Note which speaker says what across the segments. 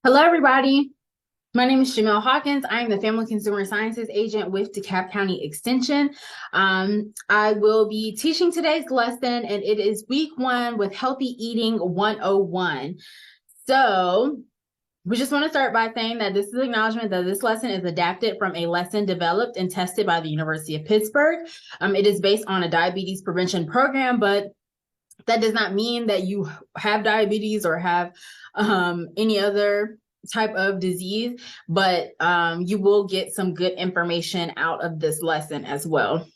Speaker 1: Hello, everybody. My name is Jamel Hawkins. I am the Family Consumer Sciences Agent with DeKalb County Extension. I will be teaching today's lesson, and it is week 1 with Healthy Eating 101. So we just want to start by saying that this is an acknowledgement that this lesson is adapted from a lesson developed and tested by the University of Pittsburgh. It is based on a diabetes prevention program, but that does not mean that you have diabetes or have any other type of disease, but you will get some good information out of this lesson as well.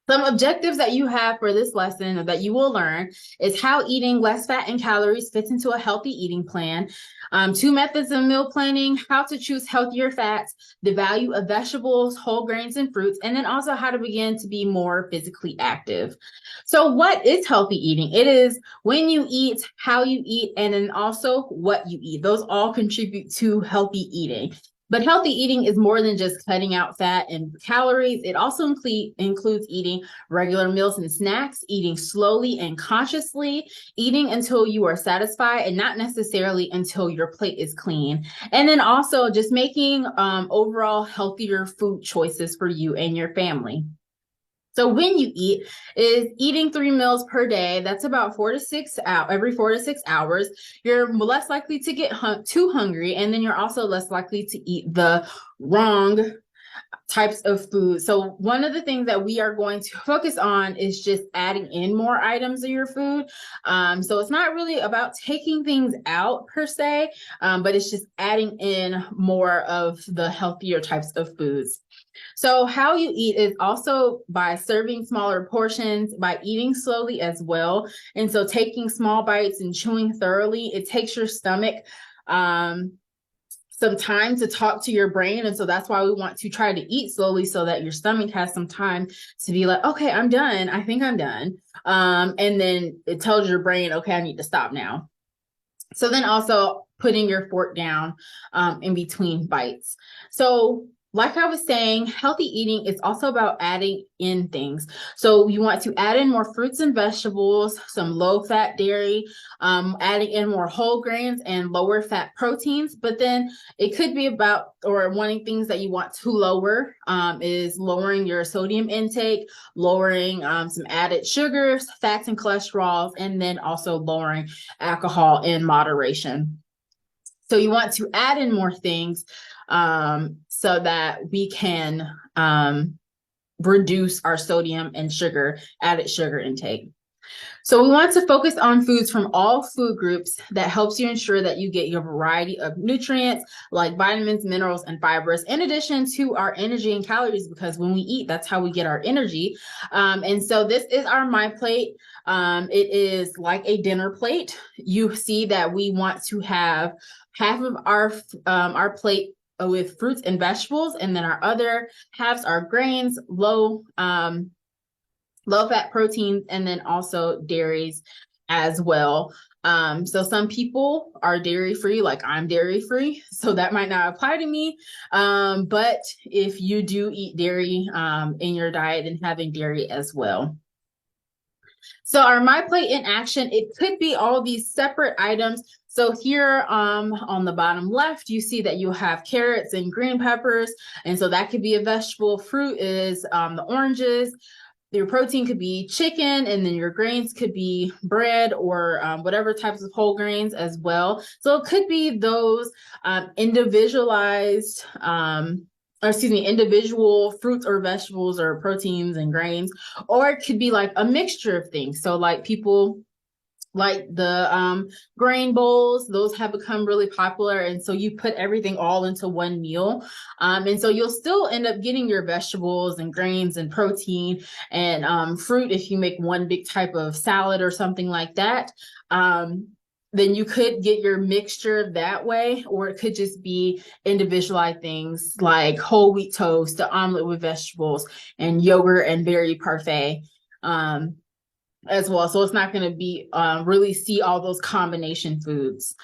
Speaker 1: Some objectives that you have for this lesson or that you will learn is how eating less fat and calories fits into a healthy eating plan, 2 methods of meal planning, how to choose healthier fats, the value of vegetables, whole grains, and fruits, and then also how to begin to be more physically active. So what is healthy eating? It is when you eat, how you eat, and then also what you eat. Those all contribute to healthy eating. But healthy eating is more than just cutting out fat and calories. It also includes eating regular meals and snacks, eating slowly and consciously, eating until you are satisfied and not necessarily until your plate is clean. And then also just making overall healthier food choices for you and your family. So when you eat is eating 3 meals per day. That's about 4 to 6 hours, every 4 to 6 hours. You're less likely to get too hungry, and then you're also less likely to eat the wrong types of food. So one of the things that we are going to focus on is just adding in more items in your food. So it's not really about taking things out per se, but it's just adding in more of the healthier types of foods. So how you eat is also by serving smaller portions, by eating slowly as well. And so taking small bites and chewing thoroughly, it takes your stomach some time to talk to your brain. And so that's why we want to try to eat slowly so that your stomach has some time to be like, okay, I'm done. I think I'm done. And then it tells your brain, okay, I need to stop now. So then also putting your fork down in between bites. So like I was saying, healthy eating is also about adding in things. So you want to add in more fruits and vegetables, some low-fat dairy, adding in more whole grains and lower fat proteins. But then it could be about, or wanting things that you want to lower is lowering your sodium intake, lowering some added sugars, fats, and cholesterols, and then also lowering alcohol in moderation. So you want to add in more things so that we can reduce our sodium and added sugar intake. So we want to focus on foods from all food groups. That helps you ensure that you get your variety of nutrients like vitamins, minerals, and fibers, in addition to our energy and calories, because when we eat, that's how we get our energy. And so this is our My Plate. It is like a dinner plate. You see that we want to have half of our plate with fruits and vegetables, and then our other halves are grains, low fat proteins, and then also dairies as well. So some people are dairy free, like I'm dairy free, so that might not apply to me. But if you do eat dairy in your diet, then having dairy as well. So our My Plate in action, it could be all these separate items. So here on the bottom left, you see that you have carrots and green peppers. And so that could be a vegetable. Fruit is the oranges. Your protein could be chicken, and then your grains could be bread or whatever types of whole grains as well. So it could be those individualized individual fruits or vegetables or proteins and grains, or it could be like a mixture of things. So like people like the grain bowls, those have become really popular, and so you put everything all into one meal, and so you'll still end up getting your vegetables and grains and protein and fruit if you make one big type of salad or something like that. Then you could get your mixture that way, or it could just be individualized things like whole wheat toast, the omelet with vegetables, and yogurt and berry parfait as well. So it's not going to be really see all those combination foods.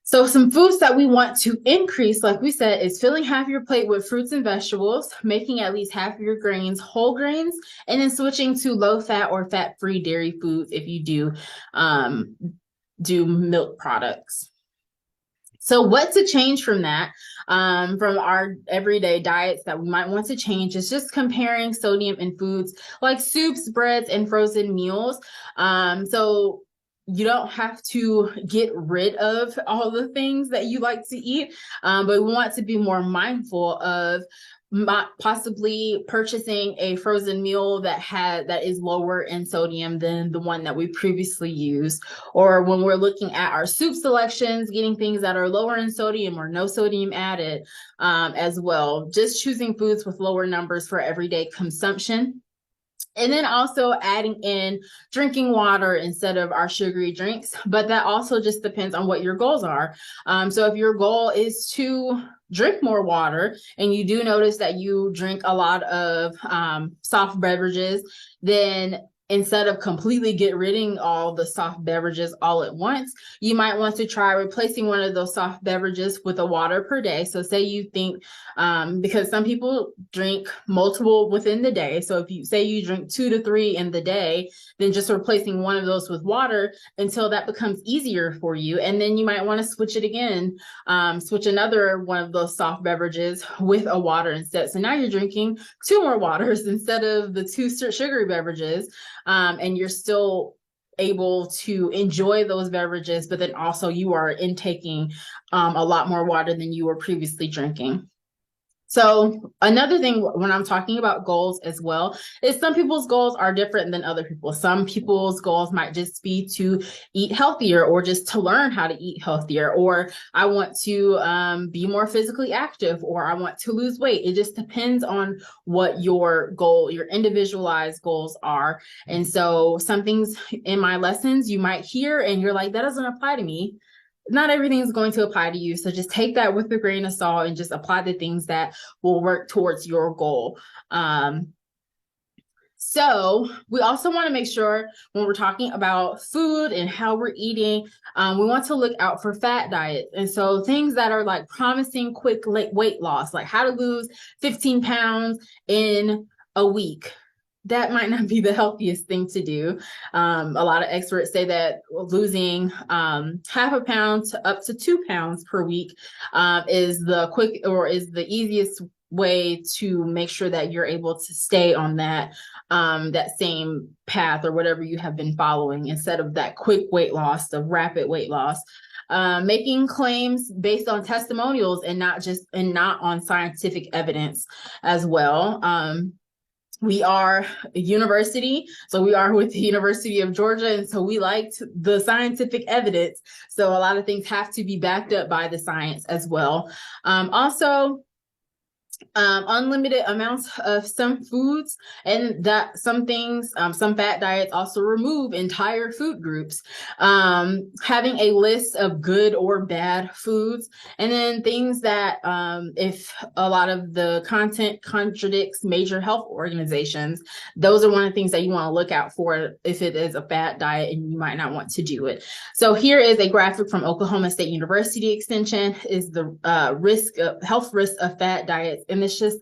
Speaker 1: So some foods that we want to increase, like we said, is filling half your plate with fruits and vegetables, making at least half of your grains whole grains, and then switching to low fat or fat-free dairy foods if you do milk products. So what to change from that, from our everyday diets that we might want to change is just comparing sodium in foods like soups, breads, and frozen meals. So you don't have to get rid of all the things that you like to eat, but we want to be more mindful of possibly purchasing a frozen meal that is lower in sodium than the one that we previously used, or when we're looking at our soup selections, getting things that are lower in sodium or no sodium added, as well. Just choosing foods with lower numbers for everyday consumption. And then also adding in drinking water instead of our sugary drinks. But that also just depends on what your goals are. So if your goal is to drink more water and you do notice that you drink a lot of soft beverages, then instead of completely get rid of all the soft beverages all at once, you might want to try replacing one of those soft beverages with a water per day. So say you think, because some people drink multiple within the day. So if you say you drink 2 to 3 in the day, then just replacing one of those with water until that becomes easier for you. And then you might want to switch it again, switch another one of those soft beverages with a water instead. So now you're drinking 2 more waters instead of the 2 sugary beverages. And you're still able to enjoy those beverages, but then also you are intaking a lot more water than you were previously drinking. So another thing when I'm talking about goals as well is some people's goals are different than other people. Some people's goals might just be to eat healthier or just to learn how to eat healthier, or I want to be more physically active, or I want to lose weight. It just depends on what your goal, your individualized goals are. And so some things in my lessons you might hear and you're like, that doesn't apply to me. Not everything is going to apply to you. So just take that with a grain of salt and just apply the things that will work towards your goal. So we also want to make sure when we're talking about food and how we're eating, we want to look out for fat diets. And so things that are like promising quick weight loss, like how to lose 15 pounds in a week. That might not be the healthiest thing to do. A lot of experts say that losing half a pound to up to 2 pounds per week is the easiest way to make sure that you're able to stay on that same path or whatever you have been following, instead of that quick weight loss, of rapid weight loss. Making claims based on testimonials and not on scientific evidence as well. We are a university, so we are with the University of Georgia, and so we liked the scientific evidence. So a lot of things have to be backed up by the science as well. Also, unlimited amounts of some foods, and that some things, some fat diets also remove entire food groups. Having a list of good or bad foods, and then things that if a lot of the content contradicts major health organizations, those are one of the things that you want to look out for if it is a fat diet and you might not want to do it. So here is a graphic from Oklahoma State University Extension, is the health risk of fat diets. And it's just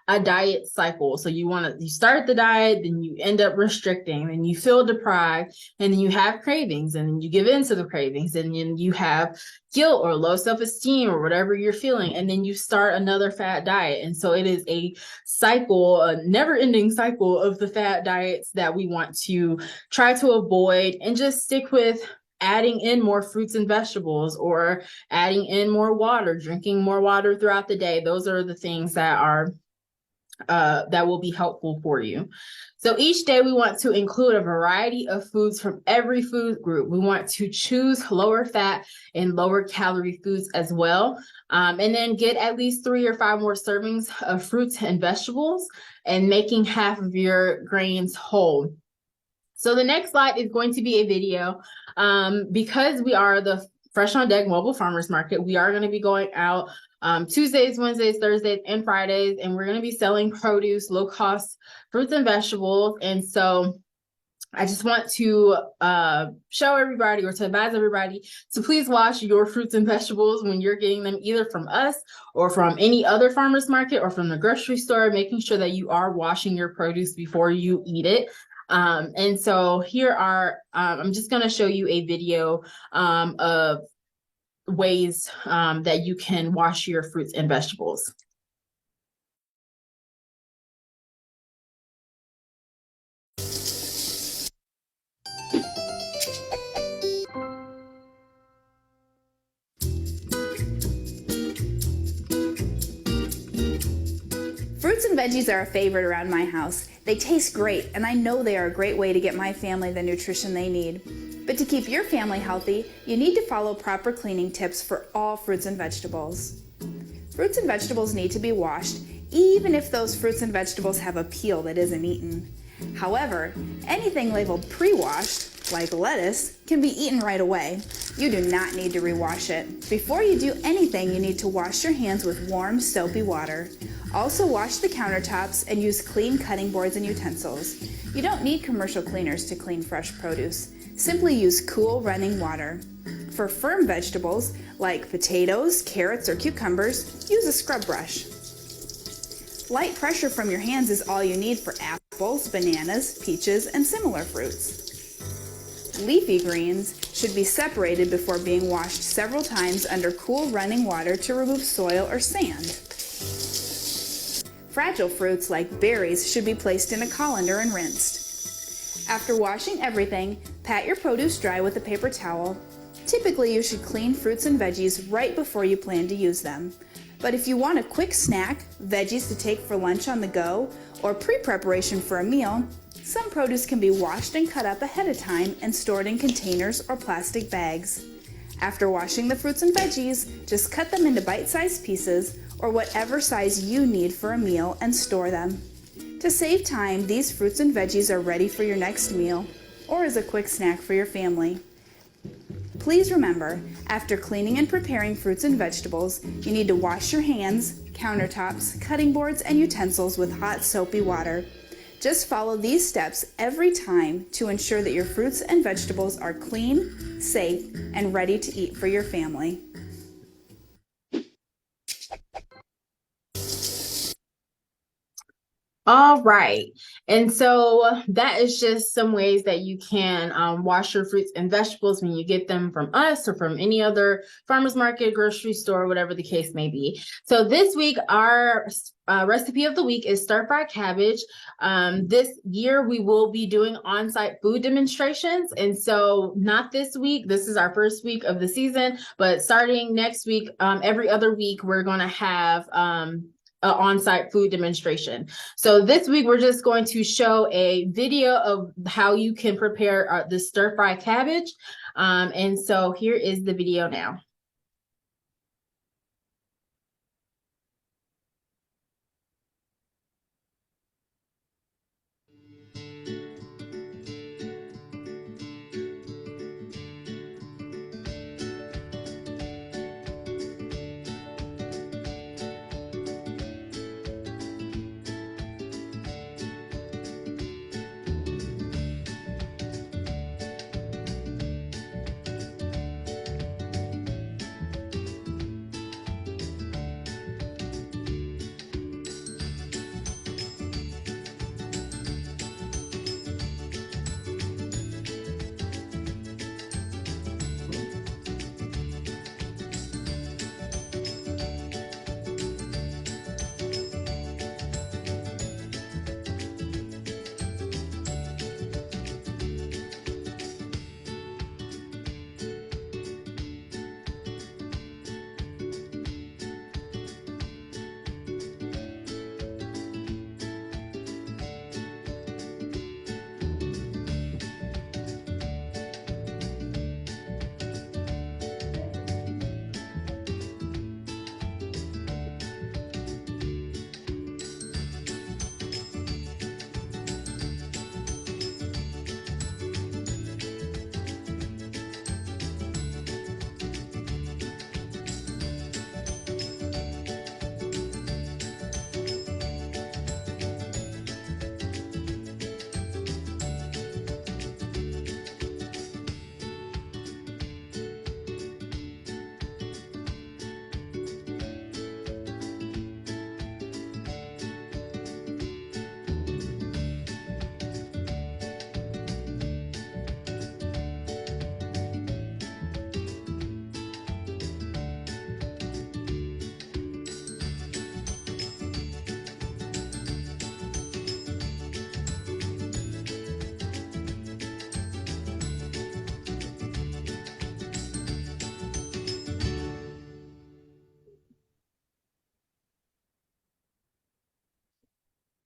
Speaker 1: a diet cycle. So you start the diet, then you end up restricting, then you feel deprived, and then you have cravings, and then you give in to the cravings, and then you have guilt or low self-esteem or whatever you're feeling, and then you start another fat diet. And so it is a cycle, a never-ending cycle of the fat diets that we want to try to avoid, and just stick with adding in more fruits and vegetables, or adding in more water, drinking more water throughout the day. Those are the things that are that will be helpful for you. So each day we want to include a variety of foods from every food group. We want to choose lower fat and lower calorie foods as well. And then get at least 3 or 5 more servings of fruits and vegetables, and making half of your grains whole. So the next slide is going to be a video. Because we are the Fresh on Deck Mobile Farmers Market, we are going to be going out Tuesdays, Wednesdays, Thursdays, and Fridays, and we're going to be selling produce, low-cost fruits and vegetables. And so I just want to show everybody, or to advise everybody, to please wash your fruits and vegetables when you're getting them, either from us or from any other farmers market or from the grocery store, making sure that you are washing your produce before you eat it. And so here are, I'm just going to show you a video of ways that you can wash your fruits and vegetables.
Speaker 2: Fruits and veggies are a favorite around my house. They taste great, and I know they are a great way to get my family the nutrition they need. But to keep your family healthy, you need to follow proper cleaning tips for all fruits and vegetables. Fruits and vegetables need to be washed, even if those fruits and vegetables have a peel that isn't eaten. However, anything labeled pre-washed, like lettuce, can be eaten right away. You do not need to rewash it. Before you do anything, you need to wash your hands with warm, soapy water. Also wash the countertops and use clean cutting boards and utensils. You don't need commercial cleaners to clean fresh produce. Simply use cool running water. For firm vegetables, like potatoes, carrots, or cucumbers, use a scrub brush. Light pressure from your hands is all you need for apples, bananas, peaches, and similar fruits. Leafy greens should be separated before being washed several times under cool running water to remove soil or sand. Fragile fruits like berries should be placed in a colander and rinsed. After washing everything, pat your produce dry with a paper towel. Typically, you should clean fruits and veggies right before you plan to use them. But if you want a quick snack, veggies to take for lunch on the go, or pre-preparation for a meal, some produce can be washed and cut up ahead of time and stored in containers or plastic bags. After washing the fruits and veggies, just cut them into bite-sized pieces or whatever size you need for a meal and store them. To save time, these fruits and veggies are ready for your next meal or as a quick snack for your family. Please remember, after cleaning and preparing fruits and vegetables, you need to wash your hands, countertops, cutting boards, and utensils with hot soapy water. Just follow these steps every time to ensure that your fruits and vegetables are clean, safe, and ready to eat for your family.
Speaker 1: All right. And so that is just some ways that you can wash your fruits and vegetables when you get them from us or from any other farmer's market, grocery store, whatever the case may be. So this week, our recipe of the week is stir-fried cabbage. This year, we will be doing on-site food demonstrations. And so not this week, this is our first week of the season, but starting next week, every other week, we're going to have an on-site food demonstration. So this week we're just going to show a video of how you can prepare the stir-fry cabbage. And so here is the video now.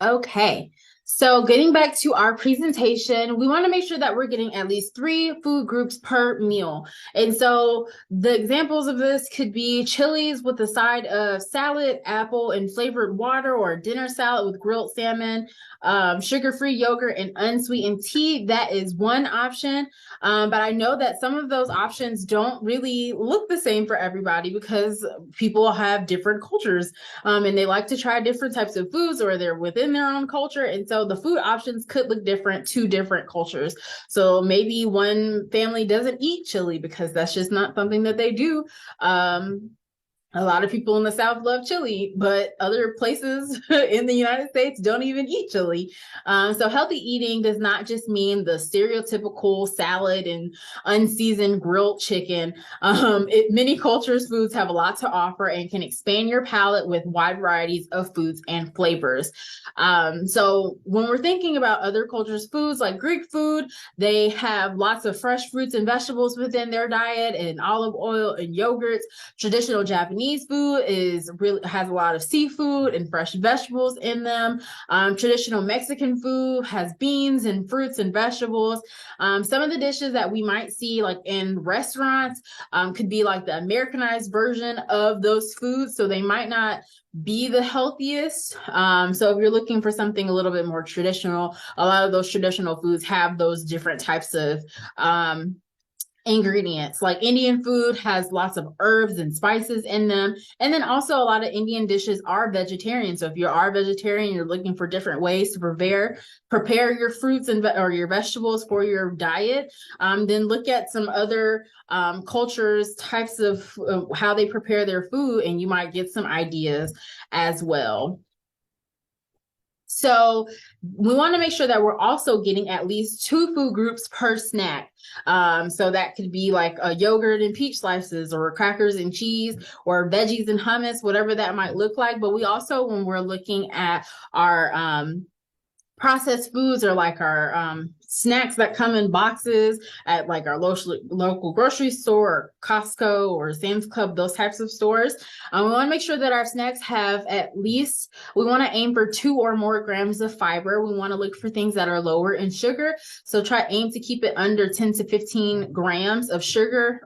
Speaker 1: Okay, so getting back to our presentation, we want to make sure that we're getting at least 3 food groups per meal. And so the examples of this could be chilies with a side of salad, apple, and flavored water, or a dinner salad with grilled salmon, sugar-free yogurt, and unsweetened tea. That is one option. But I know that some of those options don't really look the same for everybody because people have different cultures, and they like to try different types of foods, or they're within their own culture. And so the food options could look different to different cultures. So maybe one family doesn't eat chili because that's just not something that they do. A lot of people in the South love chili, but other places in the United States don't even eat chili. So healthy eating does not just mean the stereotypical salad and unseasoned grilled chicken. Many cultures' foods have a lot to offer and can expand your palate with wide varieties of foods and flavors. So when we're thinking about other cultures' foods, like Greek food, they have lots of fresh fruits and vegetables within their diet, and olive oil and yogurts. Traditional Japanese food has a lot of seafood and fresh vegetables in them. Traditional Mexican food has beans and fruits and vegetables. Some of the dishes that we might see like in restaurants could be like the Americanized version of those foods. So they might not be the healthiest. So if you're looking for something a little bit more traditional, a lot of those traditional foods have those different types of ingredients. Like Indian food has lots of herbs and spices in them. And then also a lot of Indian dishes are vegetarian. So if you are vegetarian, you're looking for different ways to prepare your fruits or your vegetables for your diet, then look at some other cultures, types of how they prepare their food, and you might get some ideas as well. So we want to make sure that we're also getting at least 2 food groups per snack. So that could be like a yogurt and peach slices, or crackers and cheese, or veggies and hummus, whatever that might look like. But we also, when we're looking at our processed foods, or like our snacks that come in boxes at like our local grocery store, or Costco, or Sam's Club, those types of stores. We want to make sure that our snacks have we want to aim for 2 or more grams of fiber. We want to look for things that are lower in sugar. So aim to keep it under 10 to 15 grams of sugar.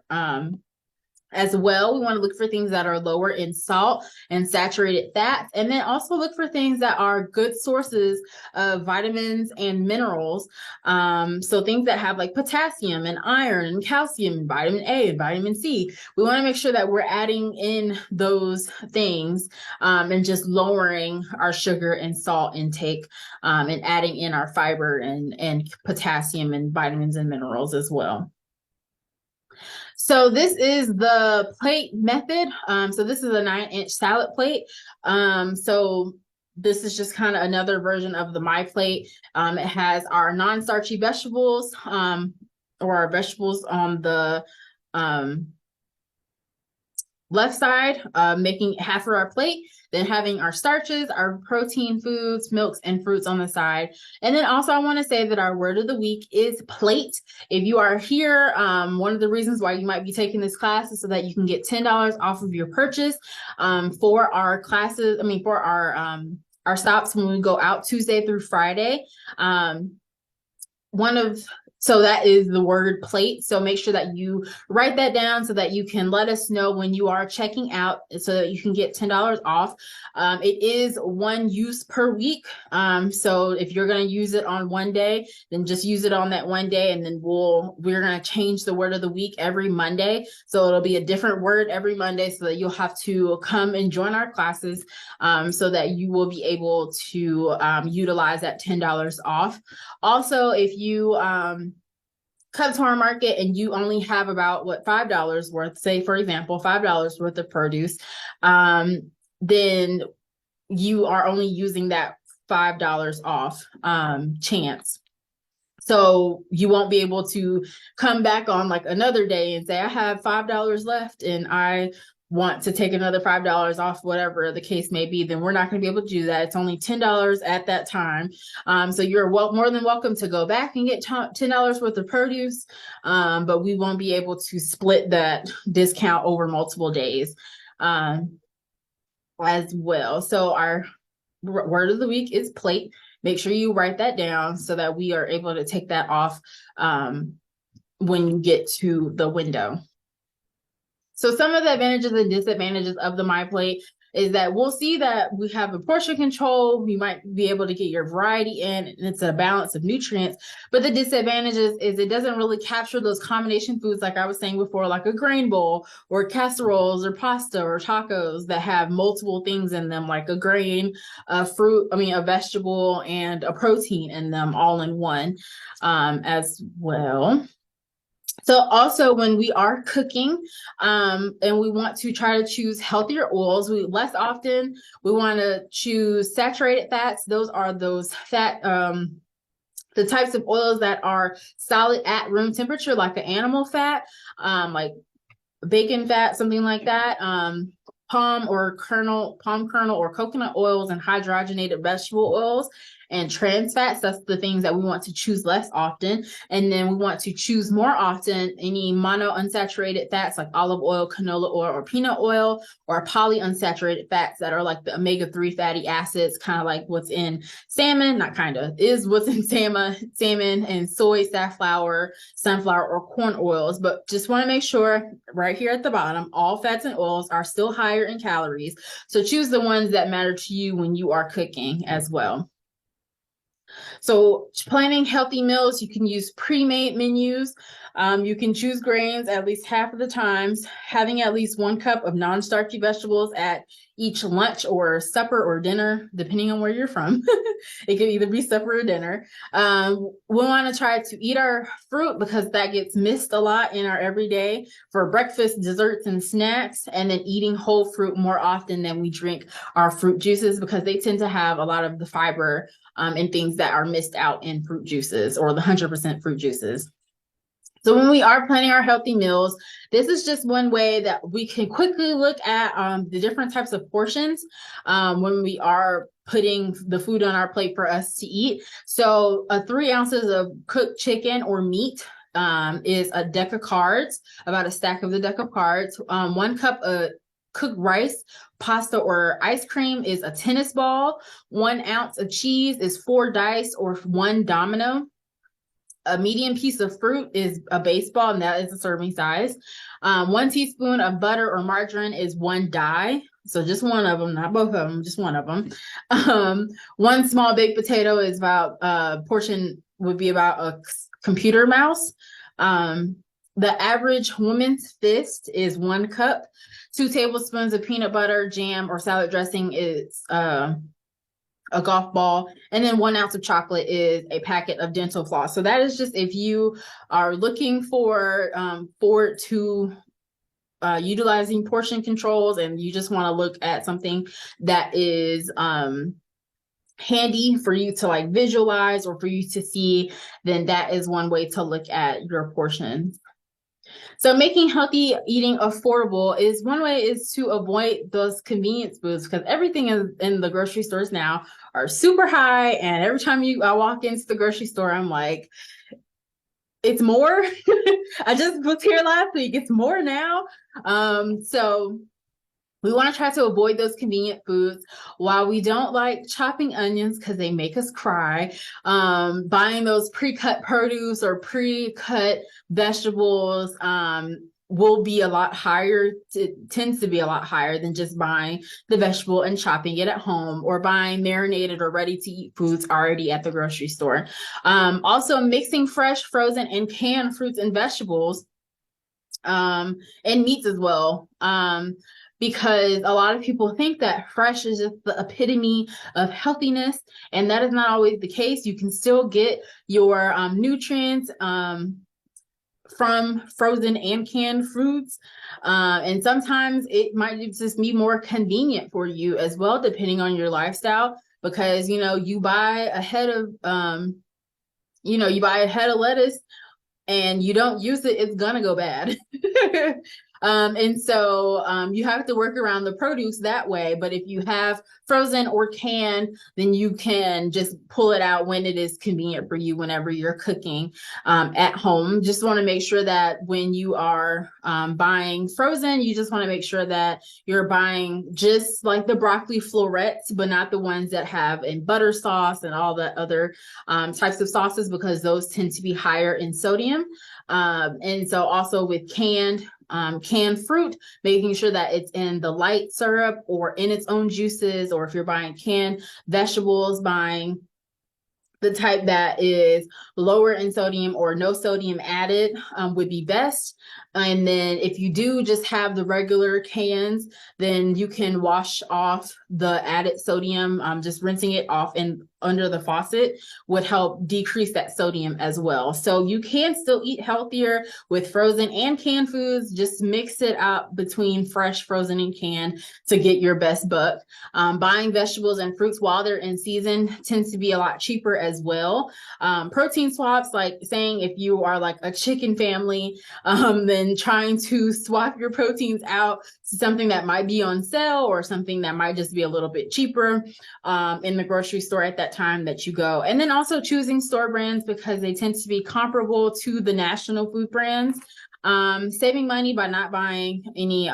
Speaker 1: As well, we want to look for things that are lower in salt and saturated fats, and then also look for things that are good sources of vitamins and minerals. So things that have like potassium and iron and calcium and vitamin A and vitamin C. We want to make sure that we're adding in those things, and just lowering our sugar and salt intake, and adding in our fiber and potassium and vitamins and minerals as well. So this is the plate method. So this is a 9-inch salad plate. So this is just kind of another version of the My Plate. It has our non-starchy vegetables, or our vegetables on the left side, making half of our plate, then having our starches, our protein foods, milks, and fruits on the side. And then also I want to say that our word of the week is plate. If you are here, one of the reasons why you might be taking this class is so that you can get $10 off of your purchase for our classes. For our stops when we go out Tuesday through Friday. So that is the word plate. So make sure that you write that down so that you can let us know when you are checking out, so that you can get $10 off. It is 1 use per week. So if you're going to use it on one day, then just use it on that one day. And then we're going to change the word of the week every Monday. So it'll be a different word every Monday, so that you'll have to come and join our classes, so that you will be able to utilize that $10 off. Also, if you come to our market and you only have about $5 worth, say for example, $5 worth of produce, then you are only using that $5 off chance. So you won't be able to come back on like another day and say, I have $5 left and I want to take another $5 off, whatever the case may be. Then we're not going to be able to do that. It's only $10 at that time. So you're more than welcome to go back and get $10 worth of produce, but we won't be able to split that discount over multiple days as well. So word of the week is plate. Make sure you write that down so that we are able to take that off when you get to the window. So some of the advantages and disadvantages of the MyPlate is that we'll see that we have a portion control. You might be able to get your variety in, and it's a balance of nutrients. But the disadvantages is it doesn't really capture those combination foods, like I was saying before, like a grain bowl or casseroles or pasta or tacos that have multiple things in them, like a grain, a fruit, a vegetable, and a protein in them all in one as well. So also when we are cooking and we want to try to choose healthier oils, we want to choose saturated fats. Those are those fat, the types of oils that are solid at room temperature, like an animal fat, like bacon fat, something like that. Palm kernel or coconut oils and hydrogenated vegetable oils and trans fats. That's the things that we want to choose less often. And then we want to choose more often any monounsaturated fats like olive oil, canola oil, or peanut oil, or polyunsaturated fats that are like the omega-3 fatty acids, kind of like what's in salmon, is what's in salmon and soy, safflower, sunflower, or corn oils. But just want to make sure right here at the bottom, all fats and oils are still higher in calories. So choose the ones that matter to you when you are cooking as well. So planning healthy meals, you can use pre-made menus. You can choose grains at least half of the times, having at least 1 cup of non-starchy vegetables at each lunch or supper or dinner, depending on where you're from. It could either be supper or dinner. We want to try to eat our fruit because that gets missed a lot in our everyday for breakfast, desserts, and snacks, and then eating whole fruit more often than we drink our fruit juices because they tend to have a lot of the fiber and things that are missed out in fruit juices or the 100% fruit juices. So when we are planning our healthy meals, this is just one way that we can quickly look at the different types of portions when we are putting the food on our plate for us to eat. So 3 ounces of cooked chicken or meat is a deck of cards, about a stack of the deck of cards. 1 cup of cooked rice, pasta, or ice cream is a tennis ball. 1 ounce of cheese is 4 dice or 1 domino. A medium piece of fruit is a baseball, and that is a serving size. 1 teaspoon of butter or margarine is 1 die. So just one of them, not both of them, just one of them. 1 small baked potato is portion would be about a computer mouse. The average woman's fist is 1 cup. 2 tablespoons of peanut butter, jam, or salad dressing is a golf ball, and then 1 ounce of chocolate is a packet of dental floss. So that is just if you are looking forward to utilizing portion controls and you just want to look at something that is handy for you to like visualize or for you to see, then that is one way to look at your portions. So making healthy eating affordable is one way is to avoid those convenience foods because everything in the grocery stores now are super high. And every time I walk into the grocery store, I'm like, it's more. I just was here last week. It's more now. So we want to try to avoid those convenient foods. While we don't like chopping onions because they make us cry, buying those pre-cut produce or pre-cut vegetables will be a lot higher. It tends to be a lot higher than just buying the vegetable and chopping it at home or buying marinated or ready-to-eat foods already at the grocery store. Also mixing fresh, frozen, and canned fruits and vegetables and meats as well. Because a lot of people think that fresh is just the epitome of healthiness, and that is not always the case. You can still get your nutrients from frozen and canned foods, and sometimes it might just be more convenient for you as well, depending on your lifestyle, because you buy a head of lettuce and you don't use it, it's gonna go bad. And so you have to work around the produce that way. But if you have frozen or canned, then you can just pull it out when it is convenient for you whenever you're cooking at home. Just want to make sure that when you are buying frozen, you just want to make sure that you're buying just like the broccoli florets, but not the ones that have in butter sauce and all the other types of sauces, because those tend to be higher in sodium. And so also with canned fruit, making sure that it's in the light syrup or in its own juices, or if you're buying canned vegetables, buying the type that is lower in sodium or no sodium added would be best. And then if you do just have the regular cans, then you can wash off the added sodium. Just rinsing it off in under the faucet would help decrease that sodium as well. So you can still eat healthier with frozen and canned foods. Just mix it up between fresh, frozen, and canned to get your best buck. Buying vegetables and fruits while they're in season tends to be a lot cheaper as well. Protein swaps, like saying if you are like a chicken family, then trying to swap your proteins out to something that might be on sale or something that might just be a little bit cheaper in the grocery store at that time that you go. And then also choosing store brands, because they tend to be comparable to the national food brands. Saving money by not buying any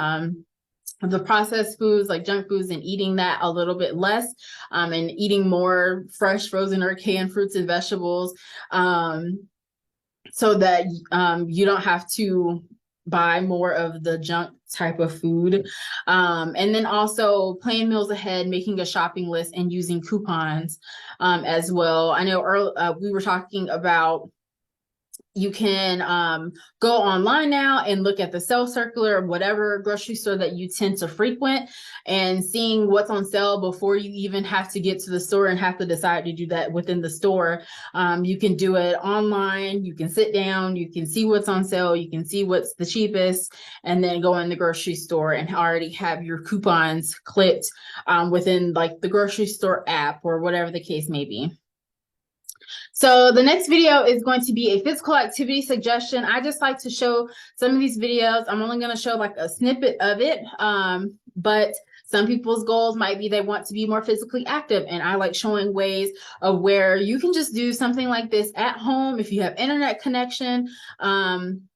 Speaker 1: the processed foods like junk foods, and eating that a little bit less, and eating more fresh, frozen, or canned fruits and vegetables, so that you don't have to buy more of the junk type of food. And then also planning meals ahead, making a shopping list, and using coupons as well. I know we were talking about you can go online now and look at the sale circular of whatever grocery store that you tend to frequent, and seeing what's on sale before you even have to get to the store and have to decide to do that within the store. You can do it online. You can sit down, you can see what's on sale, you can see what's the cheapest, and then go in the grocery store and already have your coupons clicked within like the grocery store app or whatever the case may be. So the next video is going to be a physical activity suggestion. I just like to show some of these videos. I'm only going to show like a snippet of it, but some people's goals might be they want to be more physically active, and I like showing ways of where you can just do something like this at home if you have internet connection. And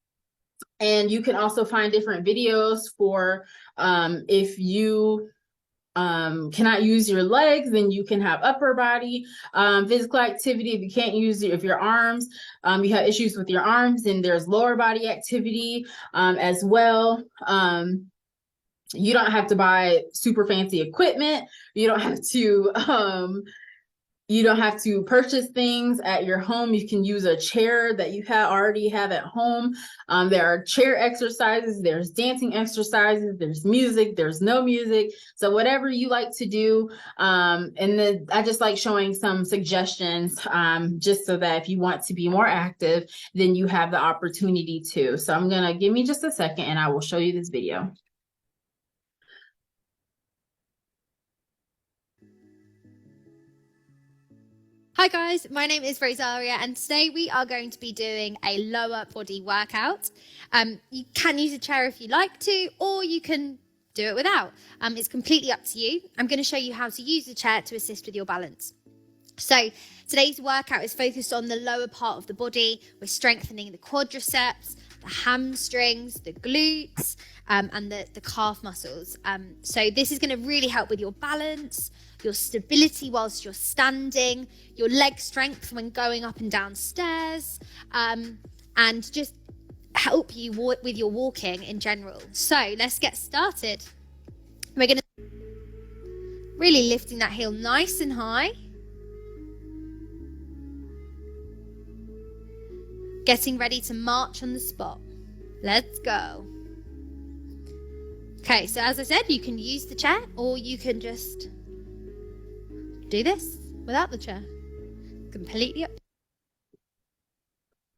Speaker 1: you can also find different videos for if you cannot use your legs, then you can have upper body physical activity. If you can't use if your arms, you have issues with your arms, then there's lower body activity as well. You don't have to buy super fancy equipment. You don't have to purchase things at your home. You can use a chair that you already have at home. There are chair exercises, there's dancing exercises, there's music, there's no music. So whatever you like to do. And then I just like showing some suggestions just so that if you want to be more active, then you have the opportunity to. So I'm gonna give me just a second and I will show you this video.
Speaker 3: Hi guys, my name is Rosaria, and today we are going to be doing a lower body workout. You can use a chair if you like to, or you can do it without. It's completely up to you. I'm going to show you how to use the chair to assist with your balance. So today's workout is focused on the lower part of the body. We're strengthening the quadriceps, the hamstrings, the glutes, and the calf muscles. So this is going to really help with your balance, your stability whilst you're standing, your leg strength when going up and down stairs, and just help you with your walking in general. So let's get started. We're going to really lifting that heel nice and high. Getting ready to march on the spot. Let's go. Okay, so as I said, you can use the chair, or you can just do this without the chair. Completely up.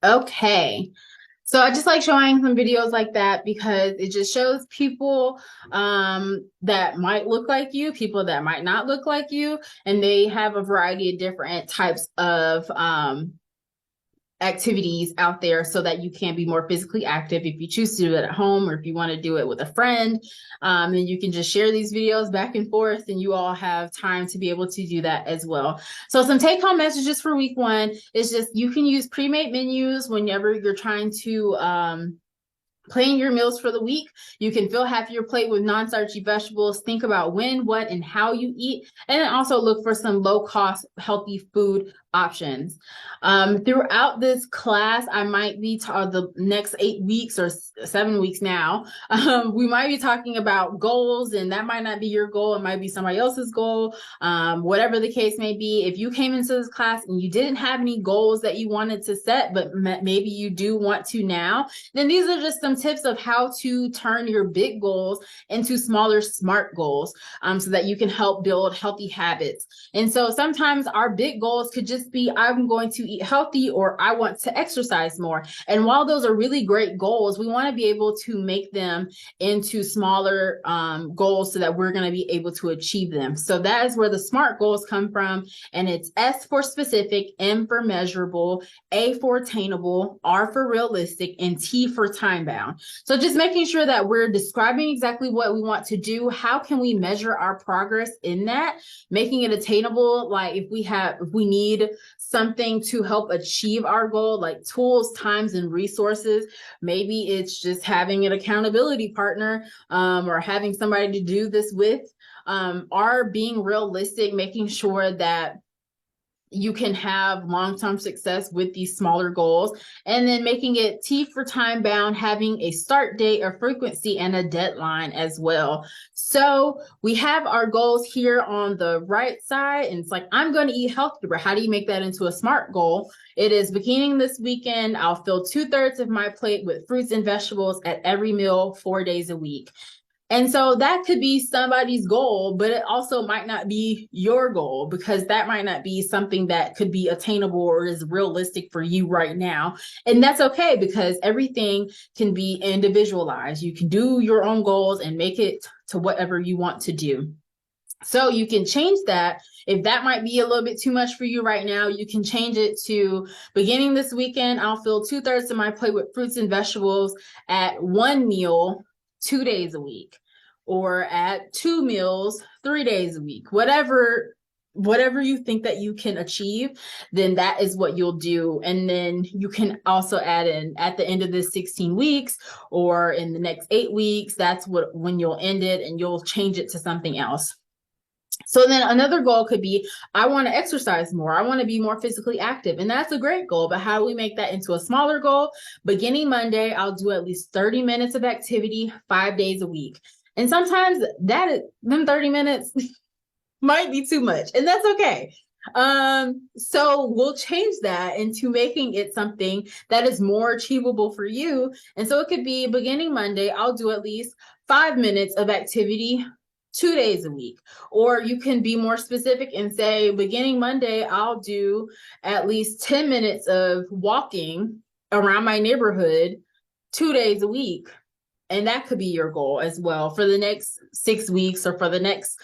Speaker 1: Okay. So I just like showing some videos like that because it just shows people that might look like you, people that might not look like you, and they have a variety of different types of activities out there so that you can be more physically active if you choose to do it at home, or if you want to do it with a friend. And you can just share these videos back and forth, and you all have time to be able to do that as well. So some take-home messages for week 1 is just, you can use pre-made menus whenever you're trying to plan your meals for the week. You can fill half your plate with non-starchy vegetables. Think about when, what, and how you eat, and then also look for some low-cost, healthy food options. Throughout this class, I might be the next 8 weeks or 7 weeks now, we might be talking about goals, and that might not be your goal. It might be somebody else's goal, whatever the case may be. If you came into this class and you didn't have any goals that you wanted to set, but maybe you do want to now, then these are just some tips of how to turn your big goals into smaller, smart goals, so that you can help build healthy habits. And so sometimes our big goals could just be, I'm going to eat healthy, or I want to exercise more. And while those are really great goals, we want to be able to make them into smaller goals so that we're going to be able to achieve them. So that is where the SMART goals come from. And it's S for specific, M for measurable, A for attainable, R for realistic, and T for time bound. So just making sure that we're describing exactly what we want to do. How can we measure our progress in that? Making it attainable, like if we need something to help achieve our goal, like tools, times, and resources. Maybe it's just having an accountability partner, or having somebody to do this with, or being realistic, making sure that you can have long-term success with these smaller goals. And then making it T for time bound, having a start date, a frequency, and a deadline as well. So we have our goals here on the right side, and it's like, I'm going to eat healthy, but how do you make that into a SMART goal? It is, beginning this weekend, I'll fill 2/3 of my plate with fruits and vegetables at every meal 4 days a week. And so that could be somebody's goal, but it also might not be your goal, because that might not be something that could be attainable or is realistic for you right now. And that's okay, because everything can be individualized. You can do your own goals and make it to whatever you want to do. So you can change that. If that might be a little bit too much for you right now, you can change it to, beginning this weekend, I'll fill 2/3 of my plate with fruits and vegetables at one meal 2 days a week, or at 2 meals 3 days a week. Whatever you think that you can achieve, then that is what you'll do. And then you can also add in, at the end of this 16 weeks or in the next 8 weeks, that's when you'll end it, and you'll change it to something else. So then another goal could be, I want to exercise more. I want to be more physically active. And that's a great goal. But how do we make that into a smaller goal? Beginning Monday, I'll do at least 30 minutes of activity 5 days a week. And sometimes them 30 minutes might be too much, and that's okay. So we'll change that into making it something that is more achievable for you. And so it could be, beginning Monday, I'll do at least 5 minutes of activity 2 days a week. Or you can be more specific and say, beginning Monday, I'll do at least 10 minutes of walking around my neighborhood 2 days a week. And that could be your goal as well for the next 6 weeks, or for the next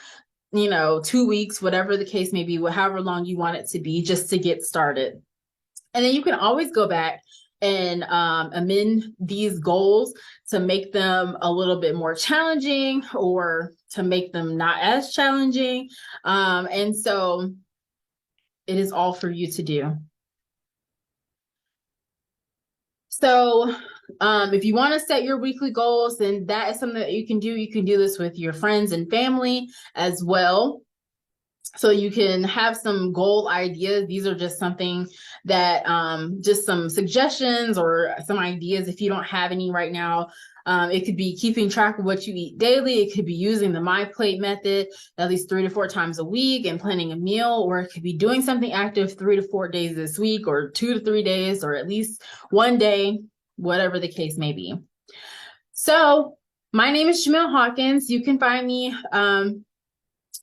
Speaker 1: 2 weeks, whatever the case may be, however long you want it to be, just to get started. And then you can always go back and amend these goals to make them a little bit more challenging, or to make them not as challenging. And so it is all for you to do. So if you want to set your weekly goals, then that is something that you can do. You can do this with your friends and family as well. So you can have some goal ideas. These are just something that, just some suggestions or some ideas if you don't have any right now. It could be keeping track of what you eat daily. It could be using the My Plate method at least 3 to 4 times a week and planning a meal, or it could be doing something active 3 to 4 days this week, or 2 to 3 days, or at least one day, whatever the case may be. So my name is Jamil Hawkins. You can find me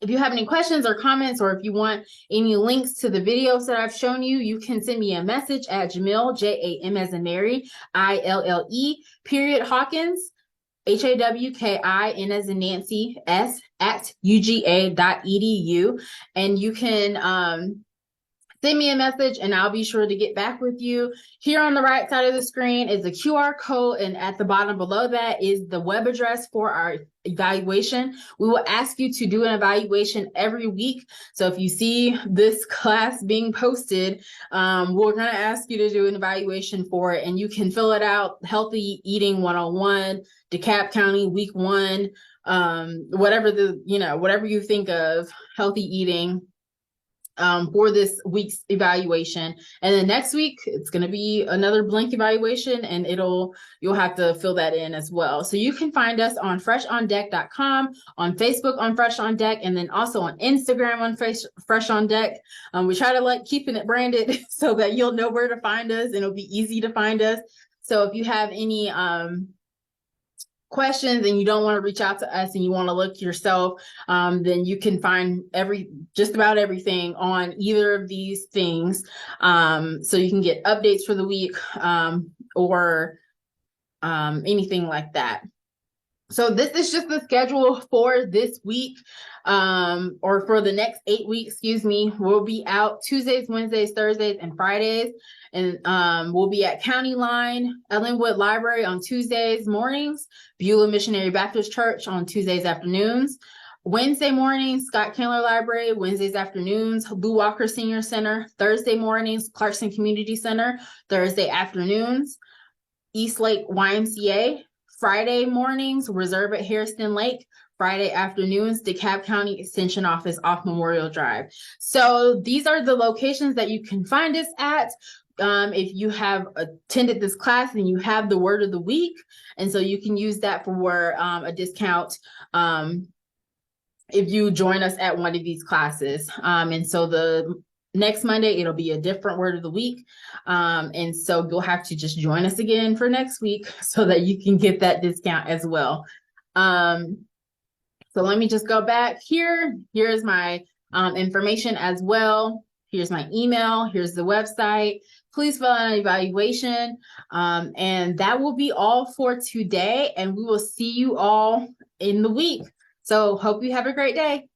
Speaker 1: if you have any questions or comments, or if you want any links to the videos that I've shown you, you can send me a message at Jamil, Jam as in Mary, ILLE, Hawkins, HAWKIN as in Nancy, S @ UGA.edu. And you can send me a message and I'll be sure to get back with you. Here on the right side of the screen is a QR code, and at the bottom below that is the web address for our evaluation. We will ask you to do an evaluation every week. So if you see this class being posted, we're going to ask you to do an evaluation for it, and you can fill it out. Healthy Eating 101, DeKalb County week 1, whatever whatever you think of healthy eating for this week's evaluation. And then next week it's going to be another blank evaluation, and you'll have to fill that in as well. So you can find us on freshondek.com, on Facebook on Fresh on DeK, and then also on Instagram on Fresh on DeK. We try to like keeping it branded so that you'll know where to find us and it'll be easy to find us. So if you have any questions and you don't want to reach out to us and you want to look yourself, then you can find just about everything on either of these things. So you can get updates for the week, or anything like that. So this is just the schedule for this week, or for the next 8 weeks, excuse me. We'll be out Tuesdays, Wednesdays, Thursdays, and Fridays. And we'll be at County Line, Ellenwood Library on Tuesdays mornings, Beulah Missionary Baptist Church on Tuesdays afternoons, Wednesday mornings, Scott Kendler Library, Wednesdays afternoons, Lou Walker Senior Center, Thursday mornings, Clarkson Community Center, Thursday afternoons, Eastlake YMCA, Friday mornings, Reserve at Harrison Lake, Friday afternoons, DeKalb County Extension Office off Memorial Drive. So these are the locations that you can find us at. If you have attended this class and you have the word of the week, and so you can use that for a discount if you join us at one of these classes. And so the next Monday, it'll be a different word of the week. And so you'll have to just join us again for next week so that you can get that discount as well. So let me just go back here. Here's my information as well. Here's my email. Here's the website. Please fill out an evaluation. And that will be all for today. And we will see you all in the week. So hope you have a great day.